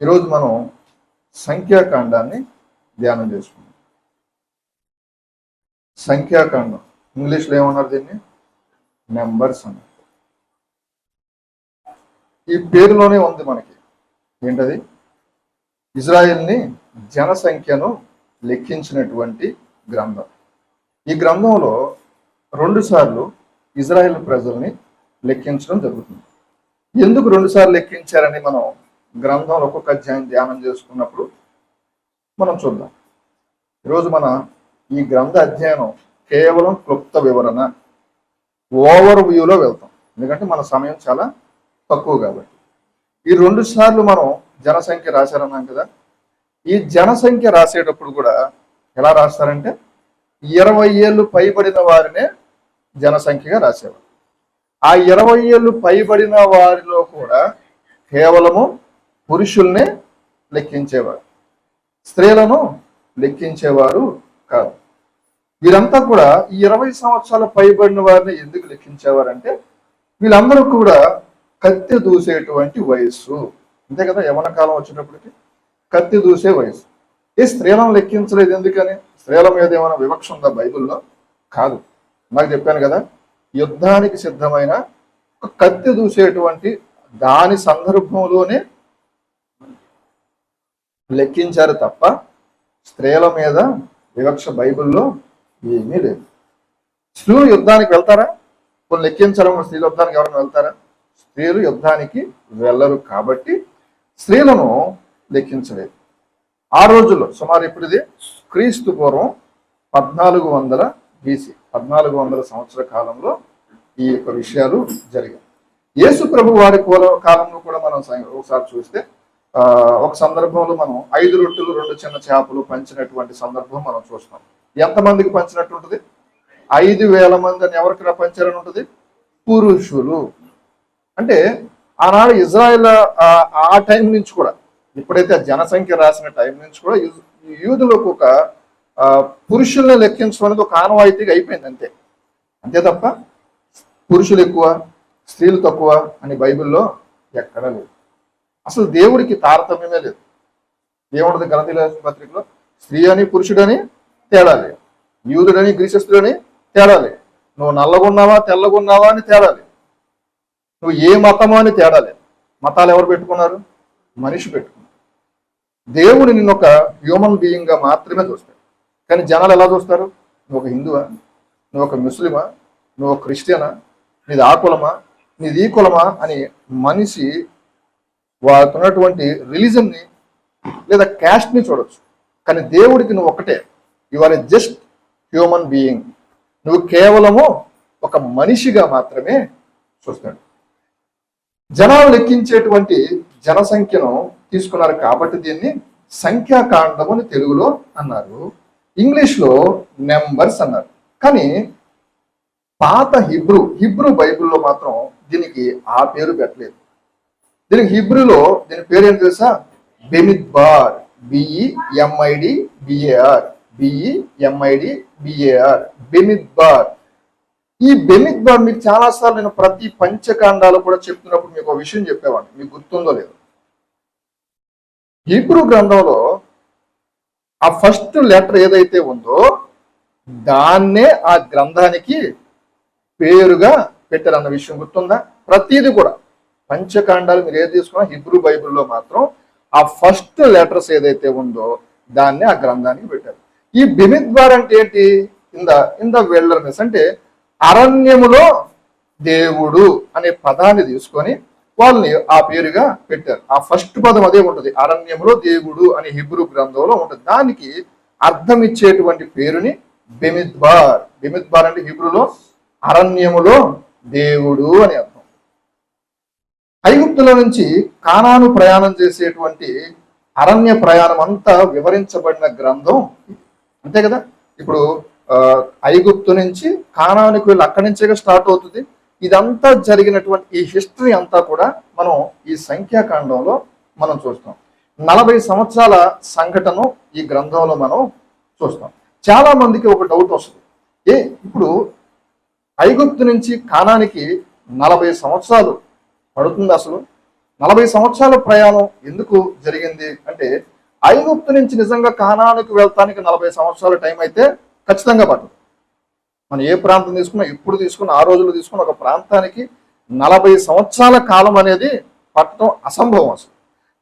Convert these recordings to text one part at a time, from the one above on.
ఈరోజు మనం సంఖ్యాకాండాన్ని ధ్యానం చేసుకుందాం. సంఖ్యాకాండం ఇంగ్లీష్లో ఏమన్నారు దీన్ని? నెంబర్స్ అన్నారు. ఈ పేరులోనే ఉంది మనకి. ఏంటది? ఇజ్రాయెల్ని జనసంఖ్యను లెక్కించినటువంటి గ్రంథం. ఈ గ్రంథంలో 2 సార్లు ఇజ్రాయెల్ ప్రజల్ని లెక్కించడం జరుగుతుంది. ఎందుకు 2 సార్లు లెక్కించారని మనం గ్రంథంలో ఒక్కొక్క అధ్యాయం ధ్యానం చేసుకున్నప్పుడు మనం చూద్దాం. ఈరోజు మన ఈ గ్రంథ అధ్యయనం కేవలం క్లుప్త వివరణ, ఓవర్ వ్యూలో వెళ్తాం. ఎందుకంటే మన సమయం చాలా తక్కువ కాబట్టి. ఈ 2 సార్లు మనం జనసంఖ్య రాశారన్నాం కదా. ఈ జనసంఖ్య రాసేటప్పుడు కూడా ఎలా రాస్తారంటే 20 ఏళ్ళు పైబడిన వారినే జనసంఖ్యగా రాసేవారు. ఆ 20 ఏళ్ళు పైబడిన వారిలో కూడా కేవలము పురుషుల్నే లెక్కించేవారు, స్త్రీలను లెక్కించేవారు కాదు. వీరంతా కూడా ఈ 20 సంవత్సరాలు పైబడిన వారిని ఎందుకు లెక్కించేవారంటే వీళ్ళందరూ కూడా కత్తి దూసేటువంటి వయస్సు. అంతే కదా, యవ్వన కాలం వచ్చేటప్పటికి కత్తి దూసే వయసు. ఈ స్త్రీలను లెక్కించలేదు ఎందుకని? స్త్రీల మీద ఏమైనా వివక్ష ఉందా బైబిల్లో? కాదు. నాకు చెప్పాను కదా, యుద్ధానికి సిద్ధమైన ఒక కత్తి దూసేటువంటి దాని సందర్భంలోనే లెక్కించారు తప్ప స్త్రీల మీద వివక్ష బైబిల్లో ఏమీ లేదు. స్త్రీలు యుద్ధానికి వెళ్తారా? కొన్ని లెక్కించడం, స్త్రీలు యుద్ధానికి ఎవరైనా వెళ్తారా? స్త్రీలు యుద్ధానికి వెళ్ళరు కాబట్టి స్త్రీలను లెక్కించలేదు. ఆ రోజుల్లో సుమారు ఇప్పుడు ఇది క్రీస్తు పూర్వం 1400 BC, 1400 సంవత్సర కాలంలో ఈ యొక్క విషయాలు జరిగాయి. యేసు ప్రభు వారి కాలంలో కూడా మనం ఒకసారి చూస్తే ఒక సందర్భంలో మనం 5 రొట్టెలు 2 చిన్న చేపలు పంచినటువంటి సందర్భం మనం చూస్తాం. ఎంతమందికి పంచినట్టు ఉంటుంది? 5,000 మంది అని ఎవరికి పంచారని ఉంటుంది? పురుషులు. అంటే ఆనాడు ఇజ్రాయెల్ ఆ టైం నుంచి కూడా, ఎప్పుడైతే జనసంఖ్య రాసిన టైం నుంచి కూడా యూదులకు ఒక పురుషుల్ని లెక్కించడం అనేది ఒక ఆనవాయితీగా అయిపోయింది. అంతే తప్ప పురుషులు ఎక్కువ స్త్రీలు తక్కువ అని బైబిల్లో ఎక్కడా లేదు. అసలు దేవుడికి తారతమ్యమే లేదు. దేవుడి గలతీల పత్రికలో స్త్రీ అని పురుషుడని తేడా లేదు, యూదుడని గ్రీసస్తుడని తేడా లేదు, నువ్వు నల్లగున్నావా తెల్లగున్నావా అని తేడా లేదు, నువ్వు ఏ మతమో అని తేడా లేదు. మతాలు ఎవరు పెట్టుకున్నారు? మనిషి పెట్టుకున్నారు. దేవుడు నిన్ను ఒక హ్యూమన్ బీయింగ్గా మాత్రమే చూస్తాడు. కానీ జనాలు ఎలా చూస్తారు? నువ్వు ఒక హిందువా, నువ్వు ఒక ముస్లిమా, నువ్వు ఒక క్రిస్టియనా, నీది ఆ కులమా, నీది ఈ కులమా అని మనిషి వాడుతున్నటువంటి రిలీజన్ని లేదా క్యాస్ట్ని చూడొచ్చు. కానీ దేవుడికి నువ్వు ఒకటే, you are a just human being. నువ్వు కేవలము ఒక మనిషిగా మాత్రమే చూస్తాడు. జనాలు లెక్కించేటువంటి జనసంఖ్యను తీసుకున్నారు కాబట్టి దీన్ని సంఖ్యాకాండం అని తెలుగులో అన్నారు, ఇంగ్లీష్లో నెంబర్స్ అన్నారు. కానీ పాత హిబ్రూ బైబిల్లో మాత్రం దీనికి ఆ పేరు పెట్టలేదు. దీనికి హిబ్రూలో దీని పేరు ఏం తెలుసా? బెమిద్బార్, BEMIDBAR, BEMIDBAR, బెమిద్బార్. ఈ బెమిద్బార్ మీకు చాలాసార్లు నేను ప్రతి పంచకాండాలు కూడా చెప్తున్నప్పుడు మీకు ఒక విషయం చెప్పేవాడిని, మీకు గుర్తుందో లేదో. హిబ్రూ గ్రంథంలో ఆ ఫస్ట్ లెటర్ ఏదైతే ఉందో దాన్నే ఆ గ్రంథానికి పేరుగా పెట్టారన్న విషయం గుర్తుందా? ప్రతిదీ కూడా పంచకాండాలు మీరు ఏది తీసుకున్నా హిబ్రూ బైబిల్లో మాత్రం ఆ ఫస్ట్ లెటర్స్ ఏదైతే ఉందో దాన్ని ఆ గ్రంథానికి పెట్టారు. ఈ బెమిద్బార్ అంటే ఏంటి? ఇన్ ద విల్డర్నెస్, అంటే అరణ్యములో దేవుడు అనే పదాన్ని తీసుకొని వాళ్ళని ఆ పేరుగా పెట్టారు. ఆ ఫస్ట్ పదం అదే ఉంటుంది, అరణ్యములో దేవుడు అని హిబ్రూ గ్రంథంలో ఉంటుంది. దానికి అర్థం ఇచ్చేటువంటి పేరుని బెమిద్బార్. బెమిద్బార్ అంటే హిబ్రూలో అరణ్యములో దేవుడు అని అర్థం. ఐగుప్తుల నుంచి కానాను ప్రయాణం చేసేటువంటి అరణ్య ప్రయాణం అంతా వివరించబడిన గ్రంథం. అంతే కదా, ఇప్పుడు ఐగుప్తు నుంచి కానానికి వెళ్ళి అక్కడి నుంచే స్టార్ట్ అవుతుంది. ఇదంతా జరిగినటువంటి ఈ హిస్టరీ అంతా కూడా మనం ఈ సంఖ్యాకాండంలో మనం చూస్తాం. 40 సంవత్సరాల సంఘటన ఈ గ్రంథంలో మనం చూస్తాం. చాలా మందికి ఒక డౌట్ వస్తుంది, ఇప్పుడు ఐగుప్తు నుంచి కానానికి 40 సంవత్సరాలు పడుతుంది అసలు? 40 సంవత్సరాల ప్రయాణం ఎందుకు జరిగింది అంటే, ఐగుప్తు నుంచి నిజంగా కానానుకు వెళ్తానికి 40 సంవత్సరాల టైం అయితే ఖచ్చితంగా పట్టదు. మనం ఏ ప్రాంతం తీసుకున్నా, ఇప్పుడు తీసుకున్న ఆ రోజులు తీసుకున్న ఒక ప్రాంతానికి 40 సంవత్సరాల కాలం అనేది పట్టడం అసంభవం అసలు.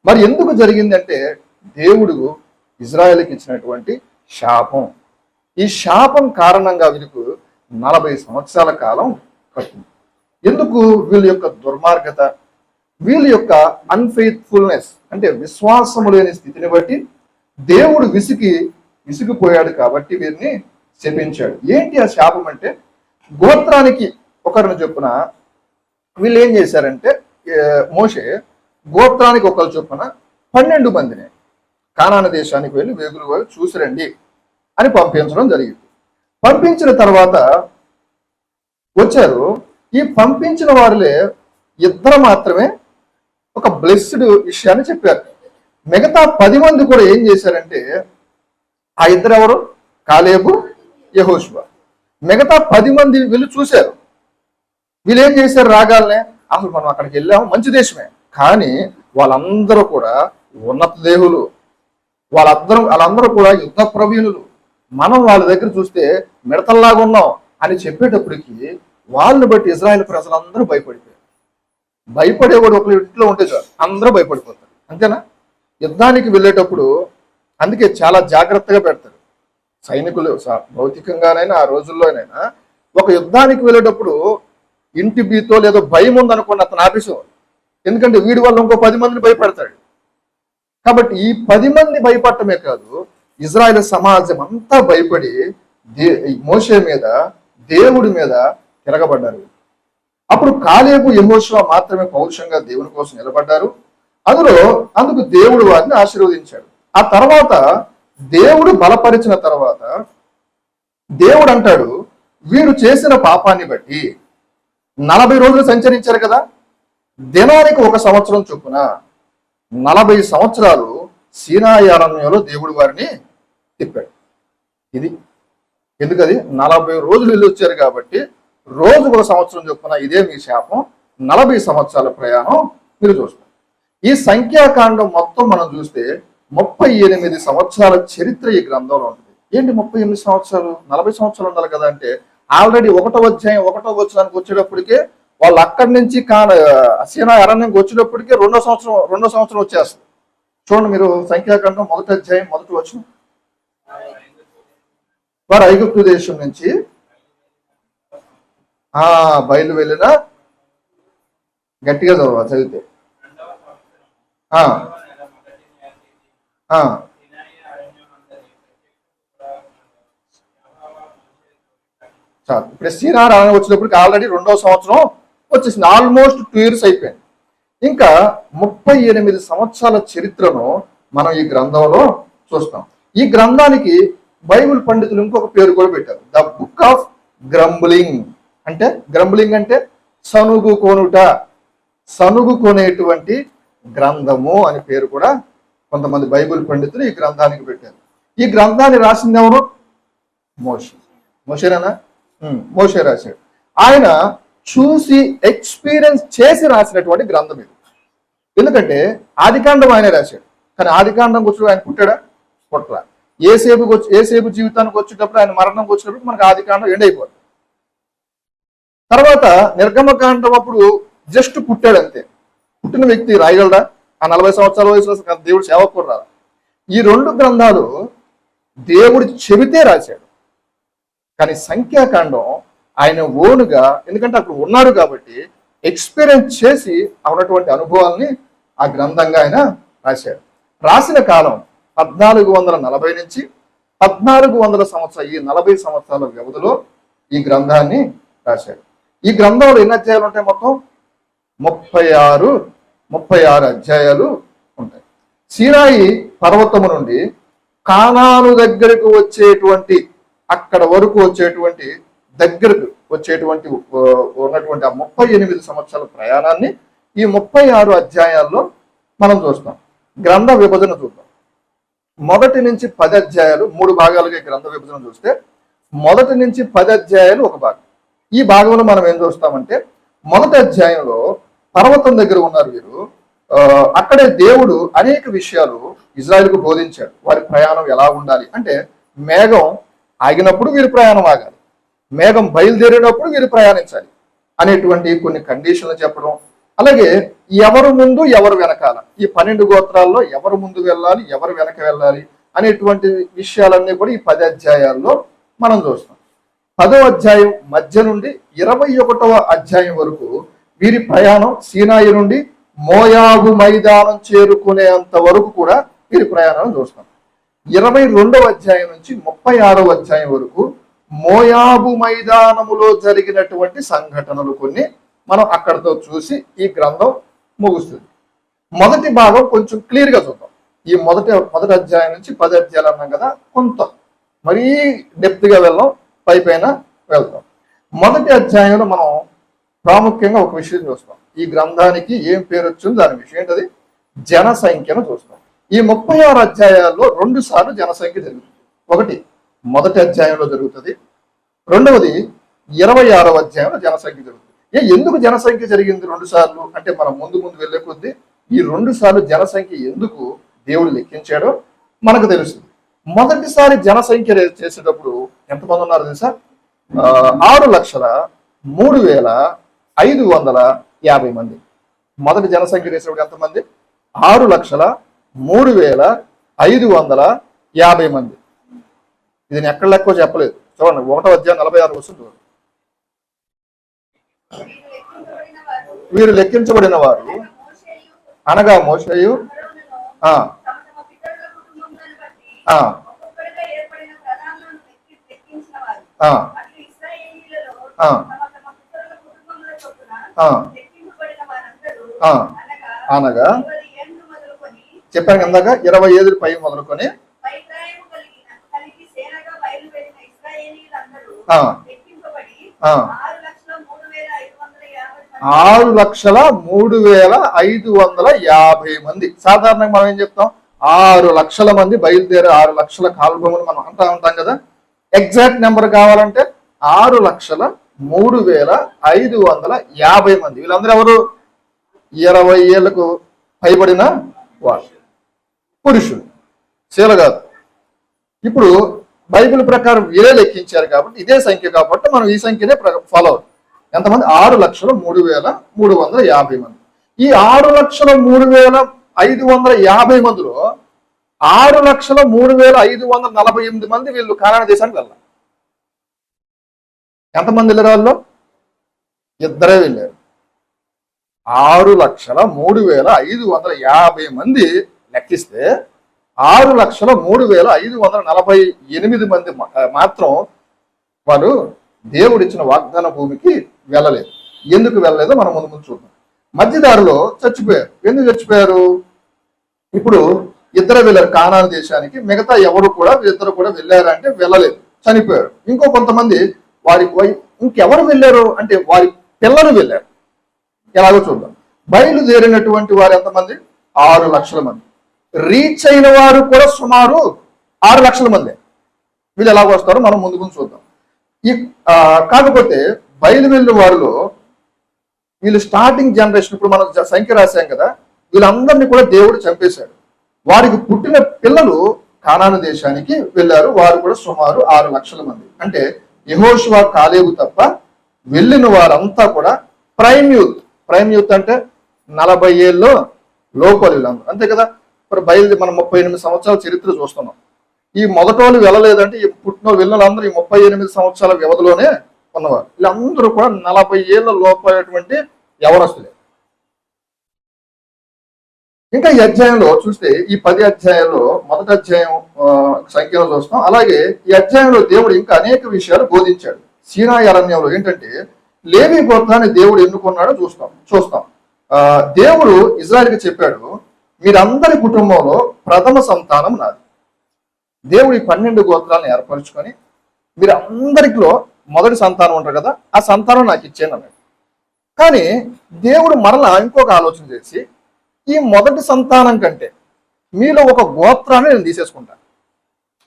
మరి ఎందుకు జరిగింది అంటే, దేవుడు ఇజ్రాయెల్కి ఇచ్చినటువంటి శాపం. ఈ శాపం కారణంగా వీళ్ళకు 40 సంవత్సరాల కాలం పట్టింది. ఎందుకు? వీళ్ళ యొక్క దుర్మార్గత, వీళ్ళ యొక్క అన్ఫెయిత్ఫుల్నెస్, అంటే విశ్వాసము లేని స్థితిని బట్టి దేవుడు విసిగిపోయాడు కాబట్టి వీరిని శపించాడు. ఏంటి ఆ శాపం అంటే, గోత్రానికి ఒకరిని చొప్పున వీళ్ళు ఏం చేశారంటే, మోషే గోత్రానికి ఒకరు చొప్పున 12 మందిని కానాను దేశానికి వెళ్ళి వేగులు వాళ్ళు చూసిరండి అని పంపించడం జరిగింది. పంపించిన తర్వాత వచ్చారు. ఈ పంపించిన వారిలో ఇద్దరు మాత్రమే ఒక బ్లెస్డ్ విషయాన్ని చెప్పారు. మిగతా 10 మంది కూడా ఏం చేశారంటే, ఆ ఇద్దరు ఎవరు? కాలేబు, యెహోషువ. మిగతా 10 మంది వీళ్ళు చూశారు. వీళ్ళు ఏం చేశారు? రాగాలనే అసలు మనం అక్కడికి వెళ్ళాము, మంచి దేశమే, కానీ వాళ్ళందరూ కూడా ఉన్నత దేహులు, వాళ్ళందరూ కూడా యుద్ధ ప్రవీణులు, మనం వాళ్ళ దగ్గర చూస్తే మిడతల్లాగా ఉన్నాం అని చెప్పేటప్పటికి వాళ్ళని బట్టి ఇజ్రాయెల్ ప్రజలందరూ భయపడిపోయారు. భయపడేవాడు ఒకరి ఇంట్లో ఉంటే చాలు అందరూ భయపడిపోతారు. అంతేనా? యుద్ధానికి వెళ్ళేటప్పుడు అందుకే చాలా జాగ్రత్తగా పెడతారు సైనికులు. భౌతికంగానైనా ఆ రోజుల్లోనైనా ఒక యుద్ధానికి వెళ్ళేటప్పుడు ఇంటి బీతో లేదో భయం ఉందనుకోండి, అతను ఆపేసేవాడు. ఎందుకంటే వీడి వల్ల ఇంకో 10 మందిని భయపడతాడు. కాబట్టి ఈ 10 మంది భయపడటమే కాదు, ఇజ్రాయెల్ సమాజం అంతా భయపడి మోషే మీద, దేవుడి మీద తిరగబడ్డారు. అప్పుడు కాలేబు, యెహోషువ మాత్రమే పౌరుషంగా దేవుని కోసం నిలబడ్డారు. అందుకు దేవుడు వారిని ఆశీర్వదించాడు. ఆ తర్వాత దేవుడు బలపరిచిన తర్వాత దేవుడు అంటాడు, వీరు చేసిన పాపాన్ని బట్టి 40 రోజులు సంచరించారు కదా, దినానికి 1 సంవత్సరం చొప్పున 40 సంవత్సరాలు సీనాయి అరణ్యంలో దేవుడు వారిని తిప్పాడు. ఇది ఎందుకది? 40 రోజులు వెళ్ళి వచ్చారు కాబట్టి రోజుకు 1 సంవత్సరం చొప్పున. ఇదే మీ శాపం. 40 సంవత్సరాల ప్రయాణం మీరు చూస్తారు. ఈ సంఖ్యాకాండం మొత్తం మనం చూస్తే 38 సంవత్సరాల చరిత్ర ఈ గ్రంథంలో ఉంటుంది. ఏంటి 38 సంవత్సరాలు? 40 సంవత్సరాలు ఉండాలి కదా అంటే, ఆల్రెడీ 1వ అధ్యాయం 1వ వచనానికి వచ్చేటప్పటికే వాళ్ళు అక్కడి నుంచి సీనాయి అరణ్యంకి వచ్చేటప్పటికే 2వ సంవత్సరం వచ్చేస్తుంది. చూడండి మీరు, సంఖ్యాకాండం 1వ అధ్యాయం 1వ వచనం. వారు ఐగుప్తు దేశం నుంచి బయలు వెళ్ళిన, గట్టిగా చదివితే చాలు. ఇప్పుడు సీనాయి అరణ్యం వచ్చినప్పటికి ఆల్రెడీ 2వ సంవత్సరం వచ్చేసింది. ఆల్మోస్ట్ 2 years అయిపోయింది. ఇంకా 38 సంవత్సరాల చరిత్రను మనం ఈ గ్రంథంలో చూస్తాం. ఈ గ్రంథానికి బైబిల్ పండితులు ఇంకొక పేరు కూడా పెట్టారు, ద బుక్ ఆఫ్ గ్రంబ్లింగ్. అంటే గ్రంబ్లింగ్ అంటే సనుగు కొనుట, సనుగు కొనేటువంటి గ్రంథము అని పేరు కూడా కొంతమంది బైబిల్ పండితులు ఈ గ్రంథానికి పెట్టారు. ఈ గ్రంథాన్ని రాసింది ఎవరు? మోషేనా? మోషే రాశాడు. ఆయన చూసి ఎక్స్పీరియన్స్ చేసి రాసినటువంటి గ్రంథం ఇది. ఎందుకంటే ఆదికాండం ఆయనే రాశాడు, కానీ ఆదికాండం వచ్చి ఆయన పుట్టాడా? పుట్టరా. ఏసేపు జీవితానికి వచ్చేటప్పుడు, ఆయన మరణంకి వచ్చినప్పుడు మనకు ఆదికాండం ఎండ్ అయిపోతుంది. తర్వాత నిర్గమకాండం అప్పుడు జస్ట్ పుట్టాడు అంతే. పుట్టిన వ్యక్తి రాయగలడా? ఆ 40 సంవత్సరాల వయసులో దేవుడు సేవకుడు రాదా? ఈ 2 గ్రంథాలు దేవుడు చెబితే రాశాడు. కానీ సంఖ్యాకాండం ఆయన ఓనుగా, ఎందుకంటే అప్పుడు ఉన్నాడు కాబట్టి ఎక్స్పీరియన్స్ చేసి ఉన్నటువంటి అనుభవాల్ని ఆ గ్రంథంగా ఆయన రాశాడు. రాసిన కాలం 1440 నుంచి 1400 సంవత్సరాలు, ఈ 40 సంవత్సరాల వ్యవధిలో ఈ గ్రంథాన్ని రాశాడు. ఈ గ్రంథంలో ఎన్ని అధ్యాయాలు ఉంటాయి? మొత్తం 36 అధ్యాయాలు ఉంటాయి. సీనాయి పర్వతము నుండి కానాను దగ్గరకు వచ్చేటువంటి, అక్కడ వరకు వచ్చేటువంటి, దగ్గరకు వచ్చేటువంటి ఉన్నటువంటి ఆ 38 సంవత్సరాల ప్రయాణాన్ని ఈ 36 అధ్యాయాల్లో మనం చూస్తాం. గ్రంథ విభజన చూద్దాం. 1 నుంచి 10 అధ్యాయాలు 3 భాగాలుగా గ్రంథ విభజన చూస్తే 1 నుంచి 10 అధ్యాయాలు ఒక భాగం. ఈ భాగంలో మనం ఏం చూస్తామంటే, 1వ అధ్యాయంలో పర్వతం దగ్గర ఉన్నారు వీరు. అక్కడే దేవుడు అనేక విషయాలు ఇజ్రాయెల్కు బోధించాడు. వారి ప్రయాణం ఎలా ఉండాలి అంటే, మేఘం ఆగినప్పుడు వీరి ప్రయాణం ఆగాలి, మేఘం బయలుదేరినప్పుడు వీరు ప్రయాణించాలి అనేటువంటి కొన్ని కండిషన్లు చెప్పడం. అలాగే ఎవరు ముందు ఎవరు వెనకాల, ఈ 12 గోత్రాల్లో ఎవరు ముందు వెళ్ళాలి, ఎవరు వెనక వెళ్ళాలి అనేటువంటి విషయాలన్నీ కూడా ఈ 10 అధ్యాయాల్లో మనం చూస్తాం. 10వ అధ్యాయం మధ్య నుండి 21వ అధ్యాయం వరకు వీరి ప్రయాణం సీనాయి నుండి మోయాబు మైదానం చేరుకునేంత వరకు కూడా వీరి ప్రయాణం చూస్తాం. 22వ అధ్యాయం నుంచి 36వ అధ్యాయం వరకు మోయాబు మైదానములో జరిగినటువంటి సంఘటనలు కొన్ని మనం అక్కడతో చూసి ఈ గ్రంథం ముగుస్తుంది. మొదటి భాగం కొంచెం క్లియర్గా చూద్దాం. ఈ మొదటి అధ్యాయం నుంచి 10 అధ్యాయాలు అన్నాం కదా, కొంత మరీ డెప్త్గా వెళ్ళాం, పైన వెళ్తాం. మొదటి అధ్యాయంలో మనం ప్రాముఖ్యంగా ఒక విషయం చూస్తాం. ఈ గ్రంథానికి ఏం పేరు వచ్చిందో దాని విషయం ఏంటది, జనసంఖ్యను చూస్తాం. ఈ 36 అధ్యాయాల్లో 2 సార్లు జనసంఖ్య జరుగుతుంది. ఒకటి మొదటి అధ్యాయంలో జరుగుతుంది, రెండవది 26వ అధ్యాయంలో జనసంఖ్య జరుగుతుంది. ఎందుకు జనసంఖ్య జరిగింది 2 సార్లు అంటే, మనం ముందు వెళ్ళే కొద్దీ ఈ 2 సార్లు జనసంఖ్య ఎందుకు దేవుడు లెక్కించాడో మనకు తెలుస్తుంది. మొదటిసారి జనసంఖ్య చేసేటప్పుడు ఎంతమంది ఉన్నారు తెలుసా? 6,03,550 మంది. మొదటి జనసంఖ్య చేసేటప్పుడు ఎంతమంది? 6,03,550 మంది. ఇది నేను ఎక్కడ లెక్కో చెప్పలేదు, చూడండి. 1వ అధ్యాయం 46 వస్తుంది. వీరు లెక్కించబడిన వారు అనగా మోషేయు అనగా చెప్పాను ఇందాక 25 పై మొదలుకొని 6,03,550 మంది. సాధారణంగా మనం ఏం చెప్తాం, 6 లక్షల మంది బయలుదేరే 6 లక్షల కాల్బొమ్మలు మనం అంటా ఉంటాం కదా. ఎగ్జాక్ట్ నెంబర్ కావాలంటే 6,03,550 మంది. వీళ్ళందరూ ఎవరు? 20 ఏళ్లకు పైబడిన వాళ్ళు, పురుషులు, శీల కాదు. ఇప్పుడు బైబిల్ ప్రకారం వీరే లెక్కించారు కాబట్టి ఇదే సంఖ్య కాబట్టి మనం ఈ సంఖ్యనే ఫాలో అవుతాం. ఎంతమంది? 6,03,350 మంది. ఈ 6,03,550 మందిలో 6,03,548 మంది వీళ్ళు కానాను దేశానికి వెళ్ళారు. ఎంతమంది వెళ్ళారు? వాళ్ళు ఇద్దరే వెళ్ళారు. 6,03,550 మంది లెక్కిస్తే 6,03,548 మంది మాత్రం వారు దేవుడిచ్చిన వాగ్దాన భూమికి వెళ్ళలేదు. ఎందుకు వెళ్ళలేదో మనం ముందు చూద్దాం. మధ్యదారిలో చచ్చిపోయారు. ఎందుకు చచ్చిపోయారు? ఇప్పుడు ఇద్దరు వెళ్ళారు కానాను దేశానికి, మిగతా ఎవరు కూడా ఇద్దరు కూడా వెళ్ళారంటే వెళ్ళలేదు, చనిపోయారు. ఇంకో కొంతమంది ఇంకెవరు వెళ్ళారు అంటే వారి పిల్లలు వెళ్ళారు. ఎలాగో చూద్దాం. బయలుదేరినటువంటి వారు ఎంతమంది? 6 లక్షల మంది. రీచ్ అయిన వారు కూడా సుమారు 6 లక్షల మంది. వీళ్ళు ఎలాగ వస్తారో మనం ముందు చూద్దాం. కాకపోతే బయలువెళ్ళిన వారిలో వీళ్ళు స్టార్టింగ్ జనరేషన్, ఇప్పుడు మనం సంఖ్య రాశాం కదా, వీళ్ళందరినీ కూడా దేవుడు చంపేశాడు. వారికి పుట్టిన పిల్లలు కానాను దేశానికి వెళ్ళారు. వారు కూడా సుమారు 6 లక్షల మంది. అంటే యెహోషువ, కాలేబు తప్ప వెళ్ళిన వారంతా కూడా ప్రైమ్ యూత్. ప్రైమ్ యూత్ అంటే 40 ఏళ్ళు లోపలి వీళ్ళందరూ, అంతే కదా. ఇప్పుడు మనం 38 సంవత్సరాల చరిత్ర చూస్తున్నాం. ఈ మొదటోళ్ళు వెళ్ళలేదంటే ఈ పుట్టిన వెళ్ళినందరూ ఈ 38 సంవత్సరాల వ్యవధిలోనే ఉన్నవారు. వీళ్ళందరూ కూడా 40 ఏళ్ళ లోపలటువంటి యవనస్తులే. ఇంకా ఈ అధ్యాయంలో చూస్తే ఈ 10 అధ్యాయంలో మొదటి అధ్యాయం సంఖ్యలో చూస్తాం. అలాగే ఈ అధ్యాయంలో దేవుడు ఇంకా అనేక విషయాలు బోధించాడు. సీనాయి అరణ్యంలో ఏంటంటే లేవి గోత్రాన్ని దేవుడు ఎన్నుకున్నాడో చూస్తాం. దేవుడు ఇజ్రాయెల్కి చెప్పాడు, మీరందరి కుటుంబంలో ప్రథమ సంతానం నాది. దేవుడు ఈ 12 గోత్రాలను ఏర్పరచుకొని మీరు అందరిలో మొదటి సంతానం ఉంటారు కదా, ఆ సంతానం నాకు ఇచ్చేయండి అన్నాడు. కానీ దేవుడు మరలా ఇంకొక ఆలోచన చేసి ఈ మొదటి సంతానం కంటే మీలో ఒక గోత్రాన్ని నేను తీసేసుకుంటాను.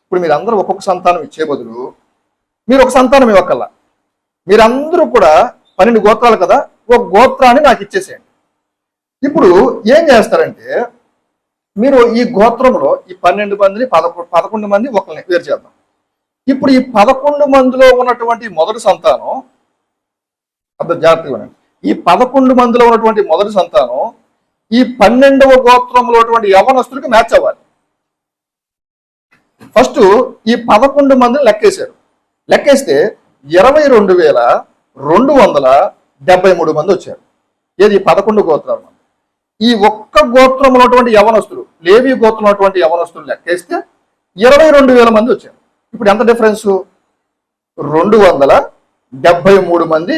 ఇప్పుడు మీరందరూ ఒక్కొక్క సంతానం ఇచ్చే బదులు మీరు ఒక సంతానం ఇవ్వకల్లా, మీరందరూ కూడా 12 గోత్రాలు కదా, ఒక గోత్రాన్ని నాకు ఇచ్చేసేయండి. ఇప్పుడు ఏం చేస్తారంటే, మీరు ఈ గోత్రంలో ఈ 12 మందిని 11 మంది ఒకరిని వేరు చేద్దాం. ఇప్పుడు ఈ 11 మందిలో ఉన్నటువంటి మొదటి సంతానం, అంత జాగ్రత్తగా ఉండండి. ఈ 11 మందిలో ఉన్నటువంటి మొదటి సంతానం ఈ 12వ గోత్రంలో ఉన్నటువంటి యవనస్తుడికి మ్యాచ్ అవ్వాలి. ఫస్ట్ ఈ 11 మందిని లెక్కేశారు. లెక్కేస్తే 22,273 మంది వచ్చారు. ఏది 11 గోత్రాలు. ఈ ఒక్క గోత్రంలో ఉన్నటువంటి యవనస్తులు, లేవి గోత్రం ఉన్నటువంటి యవనస్తులు లెక్కేస్తే 22,000 మంది వచ్చారు. ఇప్పుడు ఎంత డిఫరెన్స్? 273 మంది.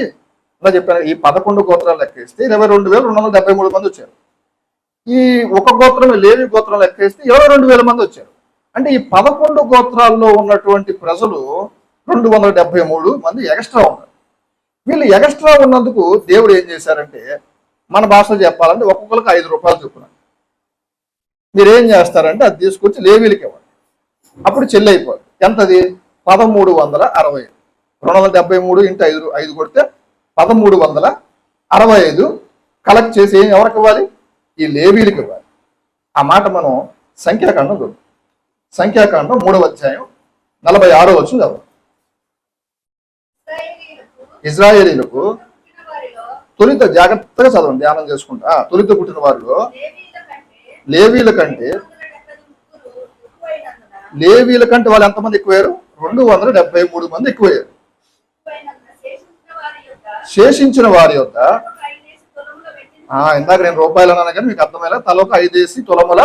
ఇలా చెప్పాను, ఈ 11 గోత్రాలు లెక్కేస్తే 22,273 మంది వచ్చారు. ఈ ఒక గోత్రం లేవి గోత్రం లెక్కేస్తే 22,000 మంది వచ్చారు. అంటే ఈ 11 గోత్రాల్లో ఉన్నటువంటి ప్రజలు 273 మంది ఎక్స్ట్రా ఉన్నారు. వీళ్ళు ఎక్స్ట్రా ఉన్నందుకు దేవుడు ఏం చేశారంటే, మన భాషలో చెప్పాలంటే ఒక్కొక్కరికి 5 రూపాయలు చొప్పున మీరేం చేస్తారంటే అది తీసుకొచ్చి లేవీలకి ఇవ్వండి. అప్పుడు చెల్లి అయిపోతుంది. ఎంతది? 1360. 273 ఇంటూ 5 కొడితే 1365 కలెక్ట్ చేసి ఎవరికి ఇవ్వాలి? ఈ లేవీలకి ఇవ్వాలి. ఆ మాట మనం సంఖ్యాకాండం చూద్దాం. సంఖ్యాకాండం 3వ అధ్యాయం 46వ వచనం చదవండి. ఇజ్రాయేలీలకు తొలిత, జాగ్రత్తగా చదవండి, ధ్యానం చేసుకుంటా. తొలిత పుట్టిన వారిలో లేవీల కంటే వాళ్ళు ఎంతమంది ఎక్కువయ్యారు? 273 మంది ఎక్కువయ్యారు. శేషించిన వారి యొక్క ఇందాక నేను రూపాయలు అన్నాను కానీ మీకు అర్థమయ్యేలా, తలకు 5 తులముల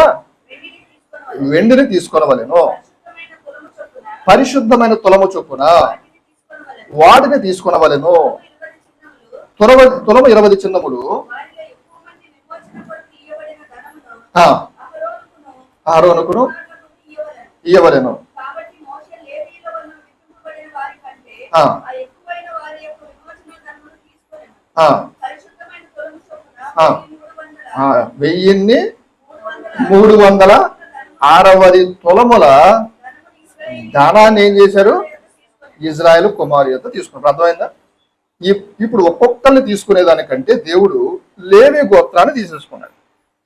వెండిని తీసుకొనవలెను. పరిశుద్ధమైన తులము చొప్పున వాటిని తీసుకొనవలెను. తులము 20 చిన్నములు. ఆరోనుకును ఇయ్యవలెను. వెయ్యిన్ని 360 తులముల ధనాన్ని ఏం చేశారు? ఇజ్రాయేలు కుమారు యొక్క తీసుకున్నారు. అర్థమైందా? ఇప్పుడు ఒక్కొక్కరిని తీసుకునేదానికంటే దేవుడు లేవి గోత్రాన్ని తీసేసుకున్నాడు.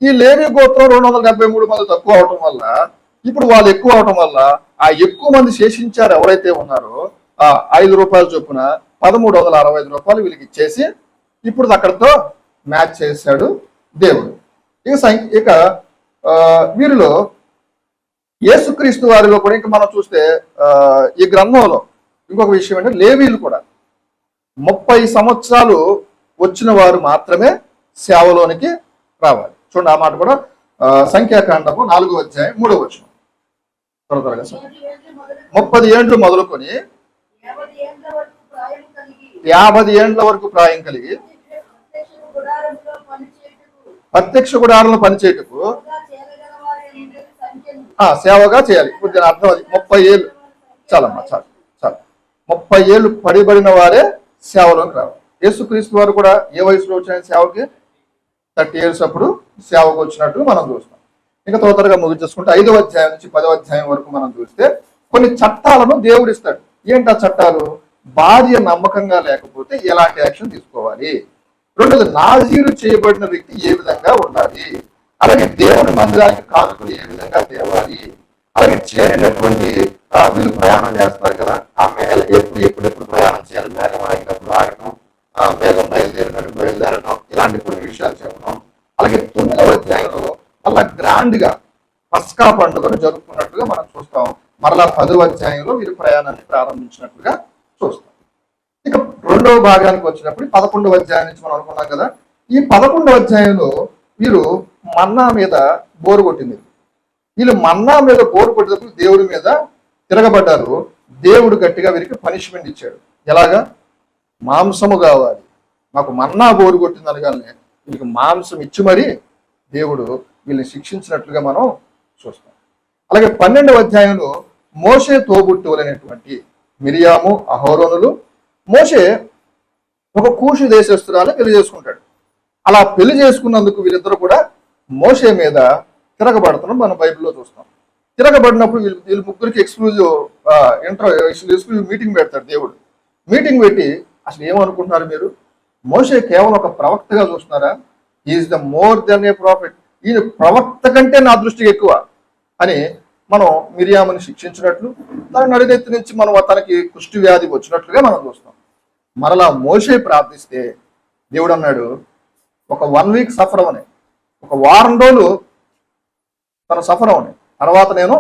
ఈ లేవి గోత్రం 273 మంది తక్కువ అవటం వల్ల, ఇప్పుడు వాళ్ళు ఎక్కువ అవటం వల్ల ఆ ఎక్కువ మంది శేషించారు ఎవరైతే ఉన్నారో ఆ 5 రూపాయల చొప్పున 1365 రూపాయలు వీళ్ళకి ఇచ్చేసి ఇప్పుడు అక్కడితో మ్యాచ్ చేశాడు దేవుడు. ఇక వీరిలో యేసుక్రీస్తు వారిలో కూడా ఇంకా మనం చూస్తే ఈ గ్రంథంలో ఇంకొక విషయం అంటే లేవీలు కూడా 30 సంవత్సరాలు వచ్చిన వారు మాత్రమే సేవలోనికి రావాలి. చూడండి, ఆ మాట కూడా సంఖ్యాకాండము 4వ అధ్యాయం 3వ వచనం. త్వరగా 30 ఏండ్లు మొదలుకొని 50 ఏండ్ల వరకు ప్రాయం కలిగి ప్రత్యక్ష గుడారంలో పనిచేయటకు సేవగా చేయాలి. ఇప్పుడు దీని అర్థం అది 30 ఏళ్ళు చాలమ్మా, చాలు 30 ఏళ్ళు పడిబడిన వారే సేవలోకి రావాలి. యేసుక్రీస్తు వారు కూడా ఏ వయసులో వచ్చిన సేవకి 30 ఇయర్స్ అప్పుడు సేవకు వచ్చినట్టు మనం చూస్తాం. ఇంకా త్వరగా ముగించేసుకుంటే 5వ అధ్యాయం నుంచి 10వ అధ్యాయం వరకు మనం చూస్తే కొన్ని చట్టాలను దేవుడు ఇస్తాడు. ఏంటి ఆ చట్టాలు? భార్య నమ్మకంగా లేకపోతే ఎలాంటి యాక్షన్ తీసుకోవాలి, రెండోది నాజీరు చేయబడిన వ్యక్తి ఏ విధంగా ఉండాలి, అలాగే దేవుని మందిరానికి కానుకలు ఏ విధంగా తేవాలి, అలాగే చేరినటువంటి వీళ్ళు ప్రయాణం చేస్తారు కదా, ఆ మేఘ ఎప్పుడెప్పుడు ప్రయాణం చేయాలి, మేఘం ఆగినప్పుడు ఆగటం, మేఘం బయలుదేరడం, ఇలాంటి కొన్ని విషయాలు చెప్పడం. అలాగే 9వ అధ్యాయంలో మళ్ళా గ్రాండ్ గా పస్కా పండుగను జరుపుకున్నట్టుగా మనం చూస్తాం. మరలా 10వ అధ్యాయంలో వీరు ప్రయాణాన్ని ప్రారంభించినట్టుగా చూస్తాం. ఇక 2వ భాగానికి వచ్చినప్పుడు 11వ అధ్యాయం నుంచి మనం అనుకున్నాం కదా, ఈ 11వ అధ్యాయంలో వీరు మన్నా మీద బోరు కొట్టింది. వీళ్ళు మన్నా మీద బోరు కొట్టినప్పుడు దేవుడి మీద తిరగబడ్డారు. దేవుడు గట్టిగా వీరికి పనిష్మెంట్ ఇచ్చాడు. ఎలాగా? మాంసము కావాలి, మాకు మన్నా బోరు కొట్టింది అనగానే వీళ్ళకి మాంసం ఇచ్చి మరీ దేవుడు వీళ్ళని శిక్షించినట్లుగా మనం చూస్తాం. అలాగే 12వ అధ్యాయంలో మోషే తోబుట్టువులైనటువంటి మిరియాము, అహరోనులు, మోషే ఒక కూషు దేశస్తురాలు పెళ్లి చేసుకుంటాడు. అలా పెళ్లి చేసుకున్నందుకు వీళ్ళిద్దరూ కూడా మోషే మీద తిరగబడతాం మనం బైబిల్లో చూస్తాం. తిరగబడినప్పుడు వీళ్ళు ముగ్గురికి ఎక్స్క్లూజివ్ మీటింగ్ పెడతాడు దేవుడు. మీటింగ్ పెట్టి అసలు ఏమనుకుంటున్నారు మీరు? మోషే కేవలం ఒక ప్రవక్తగా చూస్తున్నారా, is the more than A profit, ఈయన ప్రవక్త కంటే నా దృష్టికి ఎక్కువ అని మనం మిరియాముని శిక్షించినట్లు, తన నడినెత్తి నుంచి మనం తనకి కుష్టి వ్యాధి వచ్చినట్లుగా మనం చూస్తాం. మరలా మోషే ప్రార్థిస్తే దేవుడు అన్నాడు, ఒక 1 వీక్ సఫర్ అవని, ఒక వారం రోజులు తన సఫర్ అవని, తర్వాత నేను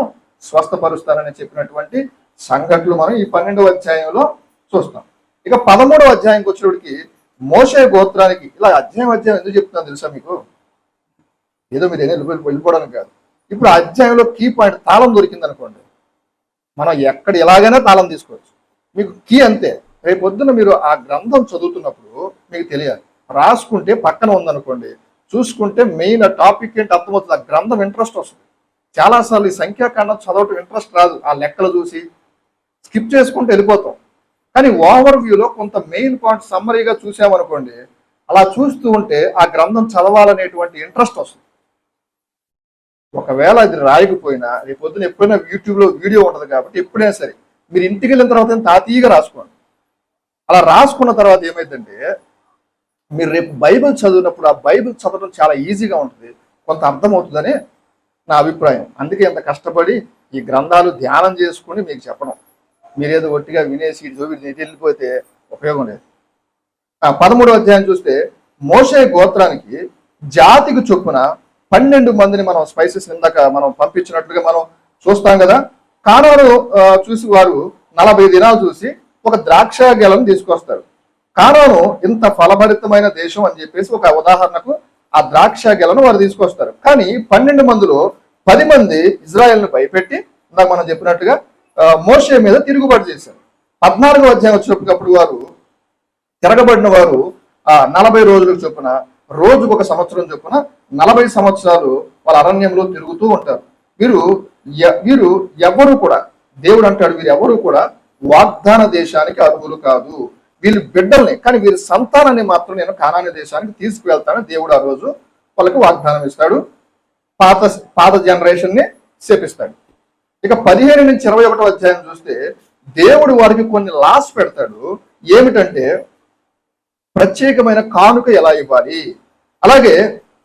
స్వస్థపరుస్తానని చెప్పినటువంటి సంఘటనలు మనం ఈ 12వ అధ్యాయంలో చూస్తాం. ఇక 13వ అధ్యాయంకి వచ్చేటికి మోషే గోత్రానికి, ఇలా అధ్యాయం ఎందుకు చెప్తున్నాను తెలుసా మీకు? ఏదో మీరు వెళ్ళిపోవడానికి కాదు. ఇప్పుడు ఆ అధ్యాయంలో కీ పాయింట్, తాళం దొరికింది అనుకోండి, మనం ఎక్కడ ఎలాగైనా తాళం తీసుకోవచ్చు. మీకు కీ అంతే. రేపు పొద్దున మీరు ఆ గ్రంథం చదువుతున్నప్పుడు మీకు తెలియాలి. రాసుకుంటే పక్కన ఉందనుకోండి, చూసుకుంటే మెయిన్ ఆ టాపిక్ ఏంటి అర్థమవుతుంది. ఆ గ్రంథం ఇంట్రెస్ట్ వస్తుంది. చాలాసార్లు ఈ సంఖ్యాకాండం చదవటం ఇంట్రెస్ట్ రాదు, ఆ లెక్కలు చూసి స్కిప్ చేసుకుంటూ వెళ్ళిపోతాం. కానీ ఓవర్ వ్యూలో కొంత మెయిన్ పాయింట్ సమ్మరీగా చూసామనుకోండి, అలా చూస్తూ ఉంటే ఆ గ్రంథం చదవాలనేటువంటి ఇంట్రెస్ట్ వస్తుంది. ఒకవేళ అది రాయకపోయినా రేపు పొద్దున ఎప్పుడైనా యూట్యూబ్లో వీడియో ఉంటుంది కాబట్టి ఎప్పుడైనా సరే మీరు ఇంటికి వెళ్ళిన తర్వాత తాతీగా రాసుకోండి. అలా రాసుకున్న తర్వాత ఏమైందంటే మీరు రేపు బైబిల్ చదివినప్పుడు ఆ బైబిల్ చదవడం చాలా ఈజీగా ఉంటుంది, కొంత అర్థమవుతుందని నా అభిప్రాయం. అందుకే ఎంత కష్టపడి ఈ గ్రంథాలు ధ్యానం చేసుకుని మీకు చెప్పడం. మీరేదో ఒట్టిగా వినేసి వెళ్ళిపోతే ఉపయోగం లేదు. 13వ అధ్యాయం చూస్తే మోషే గోత్రానికి జాతికి చొప్పున 12 మందిని మనం స్పైసెస్ ఇందాక మనం పంపించినట్లుగా మనం చూస్తాం కదా. కానాను చూసి వారు 40 దినాలు చూసి ఒక ద్రాక్ష గెలను తీసుకొస్తారు. కానాను ఇంత ఫలభరితమైన దేశం అని చెప్పేసి ఒక ఉదాహరణకు ఆ ద్రాక్ష గెలను వారు తీసుకొస్తారు. కానీ 12 మందిలో 10 మంది ఇజ్రాయెల్ను భయపెట్టి ఇందాక మనం చెప్పినట్టుగా మోషే మీద తిరుగుబాటు చేశారు. 14వ అధ్యాయం వచ్చినప్పుడు వారు తిరగబడిన వారు 40 రోజులకు చొప్పున, రోజుకు 1 సంవత్సరం చొప్పున 40 సంవత్సరాలు వాళ్ళ అరణ్యంలో తిరుగుతూ ఉంటారు. వీరు ఎవరు కూడా, దేవుడు అంటాడు, వీరు ఎవరు కూడా వాగ్దాన దేశానికి అర్హులు కాదు. వీళ్ళు బిడ్డల్ని, కానీ వీరి సంతానాన్ని మాత్రం నేను కానాని దేశానికి తీసుకువెళ్తానని దేవుడు ఆ రోజు వాళ్ళకి వాగ్దానం ఇస్తాడు. పాత జనరేషన్ ని శపిస్తాడు. ఇక 15 నుంచి 21వ అధ్యాయం చూస్తే దేవుడు వారికి కొన్ని లాస్ పెడతాడు. ఏమిటంటే ప్రత్యేకమైన కానుక ఎలా ఇవ్వాలి, అలాగే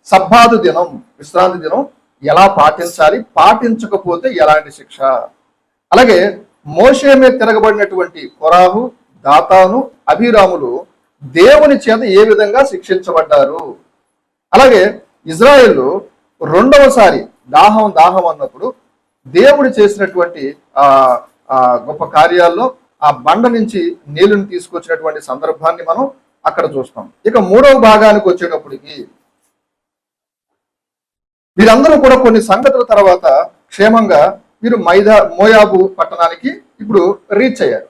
సబ్బాతు దినం, విశ్రాంతి దినం ఎలా పాటించాలి, పాటించకపోతే ఎలాంటి శిక్ష, అలాగే మోషే మీద తిరగబడినటువంటి కొరాహు, దాతాను, అభిరాములు దేవుని చేత ఏ విధంగా శిక్షించబడ్డారు, అలాగే ఇజ్రాయేల్ రెండవసారి దాహం అన్నప్పుడు దేవుడు చేసినటువంటి గొప్ప కార్యాల్లో ఆ బండ నుంచి నీళ్లను తీసుకొచ్చినటువంటి సందర్భాన్ని మనం అక్కడ చూస్తాం. ఇక 3వ భాగానికి వచ్చేటప్పటికి వీరందరూ కూడా కొన్ని సంగతుల తర్వాత క్షేమంగా వీరు మోయాబు పట్టణానికి ఇప్పుడు రీచ్ అయ్యారు.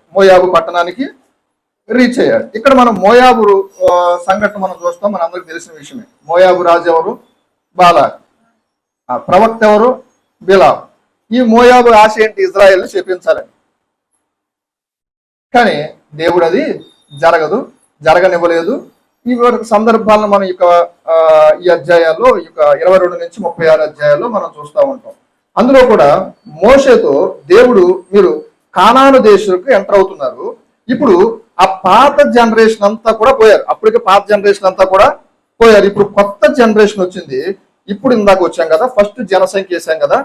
ఇక్కడ మనం మోయాబు సంఘటన మనం చూస్తాం. మన అందరికి తెలిసిన విషయమే. మోయాబు రాజు ఎవరు? బాలాక్. ప్రవక్త ఎవరు? బిలాం. ఈ మోయాబు ఆశ ఏంటి? ఇజ్రాయెల్ని శపించాలని. కానీ దేవుడు అది జరగనివ్వలేదు. ఈ సందర్భాలను మనం ఈ అధ్యాయాల్లో 22 నుంచి 36 అధ్యాయాల్లో మనం చూస్తూ ఉంటాం. అందులో కూడా మోషేతో దేవుడు, మీరు కానాను దేశానికి ఎంటర్ అవుతున్నారు. ఇప్పుడు ఆ పాత జనరేషన్ అంతా కూడా పోయారు. అప్పటికే పాత జనరేషన్ అంతా కూడా పోయారు. ఇప్పుడు కొత్త జనరేషన్ వచ్చింది. ఇప్పుడు ఇందాక వచ్చాం కదా, ఫస్ట్ జనసంఖ్య వేసాం కదా,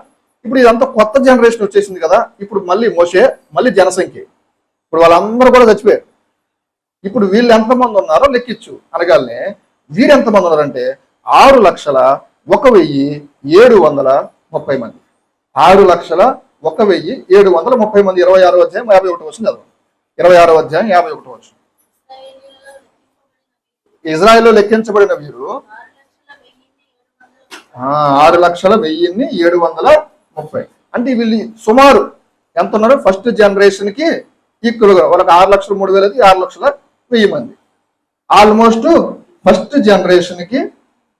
ఇప్పుడు ఇదంతా కొత్త జనరేషన్ వచ్చేసింది కదా. ఇప్పుడు మళ్ళీ జనసంఖ్య. ఇప్పుడు వాళ్ళందరూ కూడా చచ్చిపోయారు. ఇప్పుడు వీళ్ళు ఎంతమంది ఉన్నారో లెక్కించు అనగానే వీరు ఎంతమంది ఉన్నారంటే 6,01,730 మంది. 6,01,730 మంది. 26వ అధ్యాయం 51 వచ్చింది కదా. 26వ అధ్యాయం 51 వచ్చింది. ఇజ్రాయెల్లో లెక్కించబడిన వీరు 6,01,730. అంటే వీళ్ళు సుమారు ఎంత ఉన్నారు? ఫస్ట్ జనరేషన్ కి ఈక్వల్ గా వాళ్ళకి 6,03,000, 6,01,000 మంది. ఆల్మోస్ట్ ఫస్ట్ జనరేషన్ కి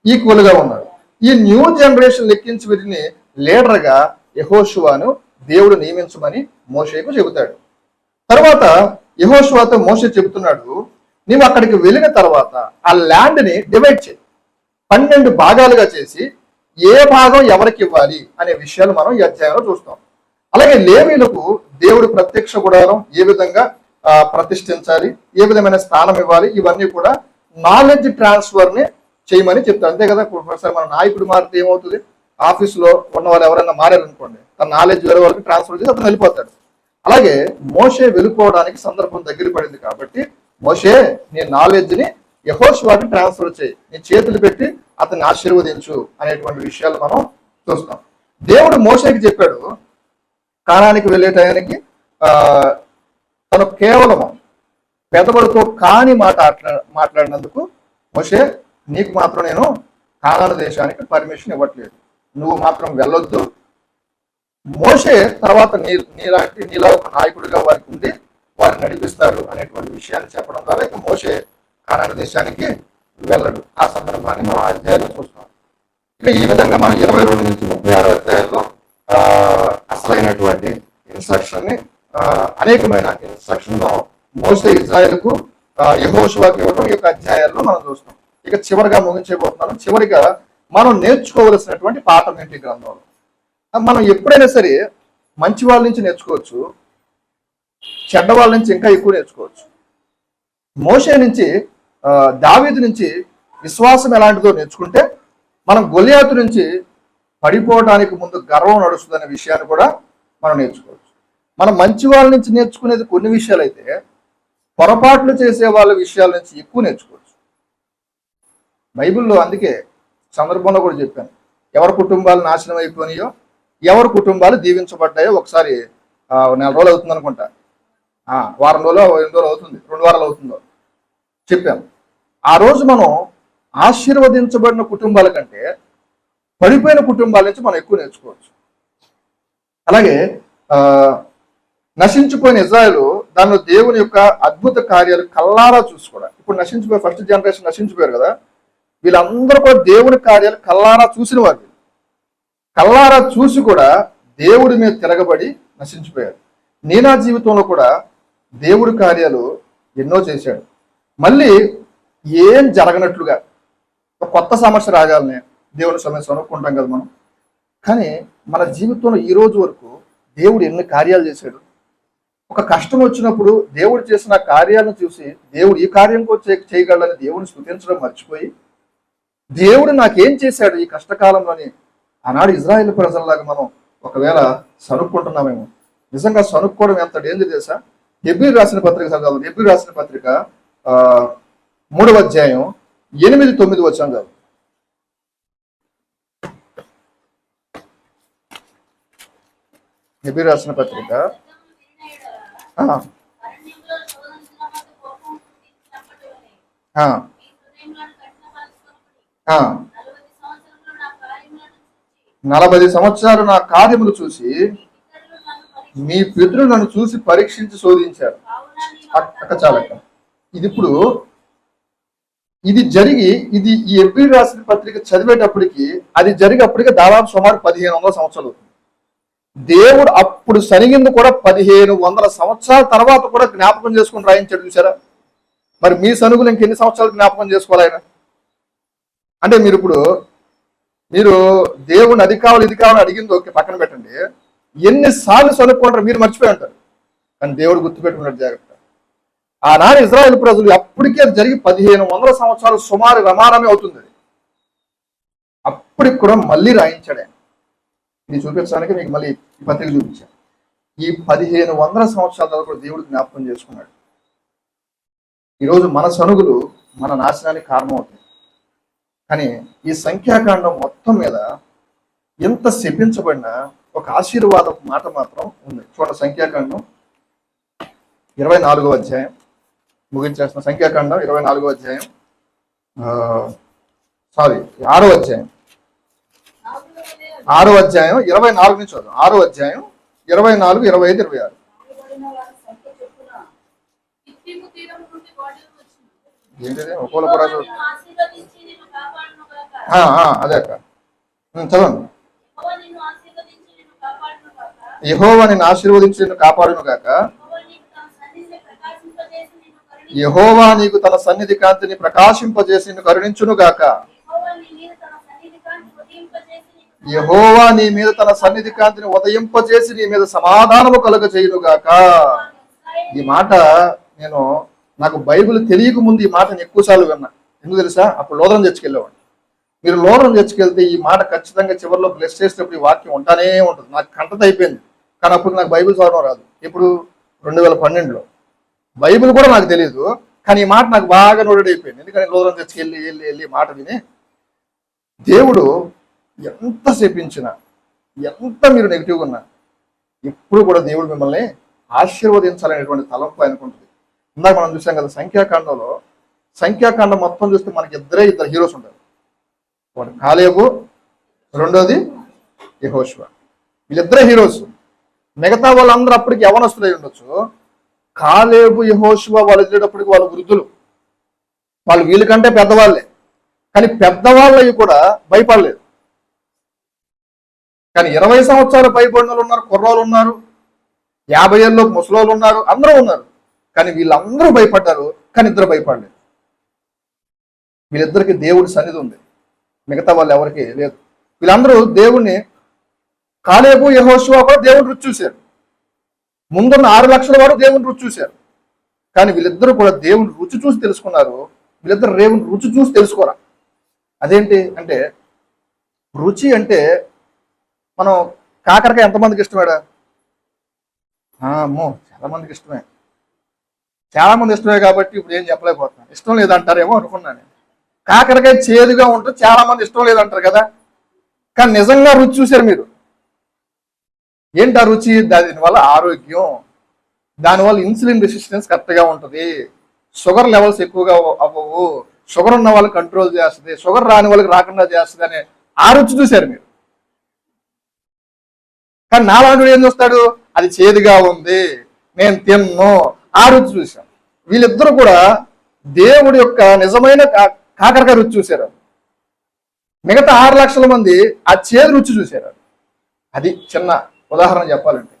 ఈక్వల్ గా ఉన్నారు. ఈ న్యూ జనరేషన్ లెక్కించి వీరిని లీడర్ గా యెహోషువను దేవుడు నియమించమని మోషేకు చెబుతాడు. తర్వాత యెహోషువతో మోషే చెబుతున్నాడు, నీవు అక్కడికి వెళ్ళిన తర్వాత ఆ ల్యాండ్ ని డివైడ్ చేయి, 12 భాగాలుగా చేసి ఏ భాగం ఎవరికి ఇవ్వాలి అనే విషయాలు మనం ఈ అధ్యాయంలో చూస్తాం. అలాగే లేవీలకు దేవుడు ప్రత్యక్ష గుడారం ఏ విధంగా ప్రతిష్ఠించాలి, ఏ విధమైన స్థానం ఇవ్వాలి, ఇవన్నీ కూడా నాలెడ్జ్ ట్రాన్స్ఫర్ ని చేయమని చెప్తారు. అంతే కదా. ఒకసారి మన నాయకుడు మారితే ఏమవుతుంది, ఆఫీసులో ఉన్న వాళ్ళు ఎవరైనా మారారనుకోండి, తన నాలెడ్జ్ వేరే వాళ్ళకి ట్రాన్స్ఫర్ చేసి అతను వెళ్ళిపోతాడు. అలాగే మోషే వెళ్ళిపోవడానికి సందర్భం దగ్గర పడింది కాబట్టి, మోషే నీ నాలెడ్జ్ని యెహోషువకి ట్రాన్స్ఫర్ చేయి, నీ చేతులు పెట్టి అతన్ని ఆశీర్వదించు అనేటువంటి విషయాలు మనం చూస్తాం. దేవుడు మోషేకి చెప్పాడు, కానానికి వెళ్ళే టయానికి తను కేవలము పెదవులతో కాని మాట్లాడినందుకు, మోషే నీకు మాత్రం నేను కానాను దేశానికి పర్మిషన్ ఇవ్వట్లేదు, నువ్వు మాత్రం వెళ్ళొద్దు. మోషే తర్వాత నీలా ఒక నాయకుడిగా వారికి ఉండి వారిని నడిపిస్తారు అనేటువంటి విషయాన్ని చెప్పడం ద్వారా ఇక మోషే కానాను దేశానికి వెళ్ళడు. ఆ సందర్భాన్ని మనం అధ్యాయంలో చూస్తాం. ఇక ఈ విధంగా మనం 22 నుంచి 36 అధ్యాయంలో అసలైనటువంటి ఇన్స్ట్రక్షన్ ని, అనేకమైన ఇన్స్ట్రక్షన్ మోషే ఇజ్రాయెల్కు యెహోషువకి ఇవ్వడం ఈ యొక్క అధ్యాయాల్లో మనం చూస్తాం. ఇక చివరిగా ముగించబోతున్నాను. చివరిగా మనం నేర్చుకోవలసినటువంటి పాఠం ఏంటి గ్రంథంలో? మనం ఎప్పుడైనా సరే మంచి వాళ్ళ నుంచి నేర్చుకోవచ్చు, చెడ్డ వాళ్ళ నుంచి ఇంకా ఎక్కువ నేర్చుకోవచ్చు. మోషే నుంచి, దావీదు నుంచి విశ్వాసం ఎలాంటిదో నేర్చుకుంటే, మనం గొలియాతు నుంచి పడిపోవడానికి ముందు గర్వం నడుస్తుందనే విషయాన్ని కూడా మనం నేర్చుకోవచ్చు. మనం మంచి వాళ్ళ నుంచి నేర్చుకునేది కొన్ని విషయాలు అయితే, పొరపాట్లు చేసే వాళ్ళ విషయాల నుంచి ఎక్కువ నేర్చుకోవచ్చు. బైబిల్లో అందుకే సందర్భంలో కూడా చెప్పాను, ఎవరి కుటుంబాలు నాశనం అయిపోయినాయో, ఎవరి కుటుంబాలు దీవించబడ్డాయో ఒకసారి 4 రోజులు అవుతుంది అనుకుంటా, వారం రోజులు 8 రోజులు అవుతుంది, 2 వారాలు అవుతుందో చెప్పాను. ఆ రోజు మనం ఆశీర్వదించబడిన కుటుంబాల కంటే పడిపోయిన కుటుంబాల నుంచి మనం ఎక్కువ నేర్చుకోవచ్చు. అలాగే నశించిపోయిన ఇజ్రాయెలు దానిలో దేవుని యొక్క అద్భుత కార్యాలు కల్లారా చూసుకోవడం. ఇప్పుడు నశించిపోయి ఫస్ట్ జనరేషన్ నశించిపోయారు కదా, వీళ్ళందరూ కూడా దేవుని కార్యాలు కల్లారా చూసిన వారు. కల్లారా చూసి కూడా దేవుడి మీద తిరగబడి నశించిపోయారు. నా జీవితంలో కూడా దేవుడి కార్యాలు ఎన్నో చేశాడు. మళ్ళీ ఏం జరగనట్లుగా ఒక కొత్త సమస్య రాగాలనే దేవుని సమస్య అనుకుంటాం కదా మనం. కానీ మన జీవితంలో ఈ రోజు వరకు దేవుడు ఎన్ని కార్యాలు చేశాడు. ఒక కష్టం వచ్చినప్పుడు దేవుడు చేసిన కార్యాలను చూసి దేవుడు ఈ కార్యం చేయగలని దేవుని స్తుతించడం మర్చిపోయి, దేవుడు నాకేం చేశాడు ఈ కష్టకాలంలోని ఆనాడు ఇజ్రాయేల్ ప్రజల్లాగా మనం ఒకవేళ సనుక్కుంటున్నామేమో. నిజంగా సనుక్కోవడం ఎంత డేంజర్ తెలుసా? హెబ్రీయులకు రాసిన పత్రిక చదవాలి. హెబ్రీయులకు రాసిన పత్రిక 3వ అధ్యాయం 8-9 వచనం చదువు. హెబ్రీయులకు రాసిన పత్రిక ఆ 40 సంవత్సరాలు నా కార్యములు చూసి మీ పితరులు నన్ను చూసి పరీక్షించి శోధించారు. అక్క చాలక్క. ఇది జరిగి ఈ హెబ్రీయులకు రాసిన పత్రిక చదివేటప్పటికి అది జరిగేప్పటికి దాదాపు సుమారు 1500 సంవత్సరాలు అవుతుంది. దేవుడు అప్పుడు సరిగింది కూడా 1500 సంవత్సరాల తర్వాత కూడా జ్ఞాపకం చేసుకుని రాయించాడు. చూసారా? మరి మీ సనుగులు ఇంకెన్ని సంవత్సరాలు జ్ఞాపకం చేసుకోవాలి ఆయన? అంటే మీరు దేవుని అది కావాలి ఇది కావాలని అడిగింది ఓకే, పక్కన పెట్టండి. ఎన్నిసార్లు సనుక్కుంటారు మీరు మర్చిపోయి ఉంటారు. కానీ దేవుడు గుర్తుపెట్టుకున్నాడు జాగ్రత్త. ఆనాడు ఇజ్రాయేల్ ప్రజలు అప్పటికే అది జరిగి 1500 సంవత్సరాలు సుమారు రమారమే అవుతుంది. అప్పటికి కూడా మళ్ళీ రాయించాడు. ఇది చూపించడానికి మీకు మళ్ళీ ఈ పత్రిక చూపించాను. ఈ 1500 సంవత్సరాల తర్వాత కూడా దేవుడు జ్ఞాపకం చేసుకున్నాడు. ఈరోజు మన సనుగులు మన నాశనానికి కారణం అవుతాయి. కానీ ఈ సంఖ్యాకాండం మొత్తం మీద ఎంత శపించబడిన ఒక ఆశీర్వాదపు మాట మాత్రం ఉంది. చూడండి, సంఖ్యాకాండం 24వ అధ్యాయం ముగించేస్తున్న. సంఖ్యాకాండం 24వ అధ్యాయం 6వ అధ్యాయం 24 నుంచి చదువు. 6వ అధ్యాయం 24, 25, 26. ఏంటిది? ఒక్కోల పురాజు అదే అక్క చదవండి. యెహోవా నిన్ను ఆశీర్వదించి నిన్ను కాపాడును గాక. యెహోవా నీకు తన సన్నిధి కాంతిని ప్రకాశింపజేసి నిన్ను కరుణించును గాక. యెహోవా నీ మీద తన సన్నిధి కాంతిని ఉదయింపజేసి నీ మీద సమాధానము కలుగజేయును గాక. ఈ మాట నాకు బైబిల్ తెలియక ముందు ఈ మాటను ఎక్కువసార్లు విన్నా. ఎందుకు తెలుసా? అప్పుడు లోదరం చర్చికెళ్ళేవాడిని. మీరు లోదరం చర్చికెళ్తే ఈ మాట ఖచ్చితంగా చివరిలో బ్లెస్ చేసేటప్పుడు ఈ వాక్యం ఉంటానే ఉంటుంది. నాకు కంటత అయిపోయింది. కానీ అప్పుడు నాకు బైబిల్ చదవడం రాదు. ఇప్పుడు 2012లో బైబిల్ కూడా నాకు తెలియదు. కానీ ఈ మాట నాకు బాగా నోటెడ్ అయిపోయింది. ఎందుకంటే లోదరం చర్చికి వెళ్ళి వెళ్ళి వెళ్ళి మాట విని దేవుడు ఎంత శపించినా, ఎంత మీరు నెగిటివ్గా ఉన్నా, ఎప్పుడు కూడా దేవుడు మిమ్మల్ని ఆశీర్వదించాలనేటువంటి తలంపు ఆయనకుంటుంది. ఇందాక మనం చూసాం కదా సంఖ్యాకాండంలో, సంఖ్యాకాండం మొత్తం చూస్తే మనకి ఇద్దరు హీరోస్ ఉంటారు. ఒకటి కాలేబు, రెండోది యెహోషువ. వీళ్ళిద్దరే హీరోస్. మిగతా వాళ్ళందరూ అప్పటికి యవనస్తులై ఉండొచ్చు. కాలేబు, యెహోషువ వాళ్ళు వెళ్ళేటప్పటికి వాళ్ళు వృద్ధులు, వాళ్ళు వీళ్ళకంటే పెద్దవాళ్ళే. కానీ పెద్దవాళ్ళవి కూడా భయపడలేదు. కానీ 20 సంవత్సరాలు పైబడిన వాళ్ళు ఉన్నారు, కుర్రోళ్ళు ఉన్నారు, 50 ఏళ్ళు ముసలోళ్ళు ఉన్నారు, అందరూ ఉన్నారు. కానీ వీళ్ళందరూ భయపడ్డారు, కానీ ఇద్దరు భయపడలేదు. వీళ్ళిద్దరికి దేవుడి సన్నిధి ఉంది, మిగతా వాళ్ళు ఎవరికి లేదు. వీళ్ళందరూ దేవుణ్ణి, కాలేబు యెహోషువ కూడా దేవుని రుచి చూశారు. ముందున్న 6 లక్షల వారు దేవుని రుచి చూశారు. కానీ వీళ్ళిద్దరూ కూడా దేవుని రుచి చూసి తెలుసుకున్నారు. వీళ్ళిద్దరు దేవుని రుచి చూసి తెలుసుకోరా. అదేంటి అంటే, రుచి అంటే మనం కాకరకాయ ఎంతమందికి ఇష్టమేడా? అమ్మో, చాలా మందికి ఇష్టమే. చాలా మంది ఇష్టమే కాబట్టి ఇప్పుడు ఏం చెప్పలేకపోతున్నాను. ఇష్టం లేదంటారేమో అనుకున్నాను. కాకరకాయ చేదుగా ఉంటుంది, చాలా మంది ఇష్టం లేదంటారు కదా. కానీ నిజంగా రుచి చూశారు మీరు. ఏంటి ఆ రుచి? దానివల్ల ఆరోగ్యం, దానివల్ల ఇన్సులిన్ రెసిస్టెన్స్ కరెక్ట్గా ఉంటుంది, షుగర్ లెవెల్స్ ఎక్కువగా అవ్వవు, షుగర్ ఉన్న వాళ్ళకి కంట్రోల్ చేస్తుంది, షుగర్ రాని వాళ్ళకి రాకుండా చేస్తుంది అనే ఆ రుచి చూశారు మీరు. కానీ నాలాంటి ఏం చూస్తాడు? అది చేదుగా ఉంది, నేను తిన్ను, ఆ రుచి చూశాను. వీళ్ళిద్దరూ కూడా దేవుడి యొక్క నిజమైన కాకరకాయ రుచి చూశారు. మిగతా 6 లక్షల మంది ఆ చేదు రుచి చూశారు. అది చిన్న ఉదాహరణ చెప్పాలంటే,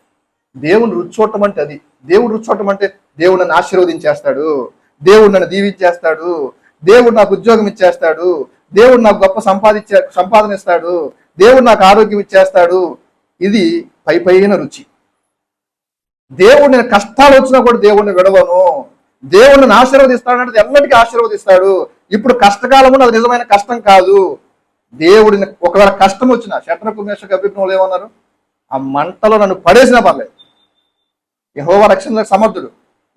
దేవుని రుచి చూడటం అంటే అది. దేవుడు రుచి చూడటం అంటే దేవుడు నన్ను ఆశీర్వదించేస్తాడు, దేవుడు నన్ను దీవించేస్తాడు, దేవుడు నాకు ఉద్యోగం ఇచ్చేస్తాడు, దేవుడు నాకు గొప్ప సంపాదన ఇస్తాడు, దేవుడు నాకు ఆరోగ్యం ఇచ్చేస్తాడు. ఇది పైన రుచి. దేవుడిని కష్టాలు వచ్చినా కూడా దేవుడిని విడవను, దేవుడిని ఆశీర్వదిస్తాడంటే ఎన్నటికీ ఆశీర్వదిస్తాడు. ఇప్పుడు కష్టకాలము అది నిజమైన కష్టం కాదు. దేవుడిని ఒకవేళ కష్టం వచ్చినా, శట్రకు మేషకు అభిజ్ఞులు ఏమన్నారు? ఆ మంటలో నన్ను పడేసినా పర్లేదు, యెహోవా రక్షించడానికి సమర్థుడు,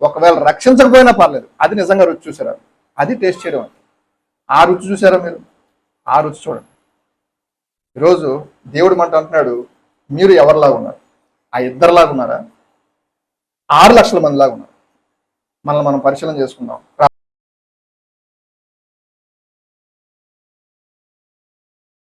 ఒకవేళ రక్షించకపోయినా పర్లేదు. అది నిజంగా రుచి చూసారా? అది టేస్ట్ చేయడం అంటే. ఆ రుచి చూసారా మీరు? ఆ రుచి చూడండి. ఈరోజు దేవుడు మాట అంటున్నాడు, మీరు ఎవరిలాగా ఉన్నారు? ఆ ఇద్దరిలాగా ఉన్నారా? 6 లక్షల మంది లాగా ఉన్నారు? మనల్ని మనం పరిశీలన చేసుకుందాం.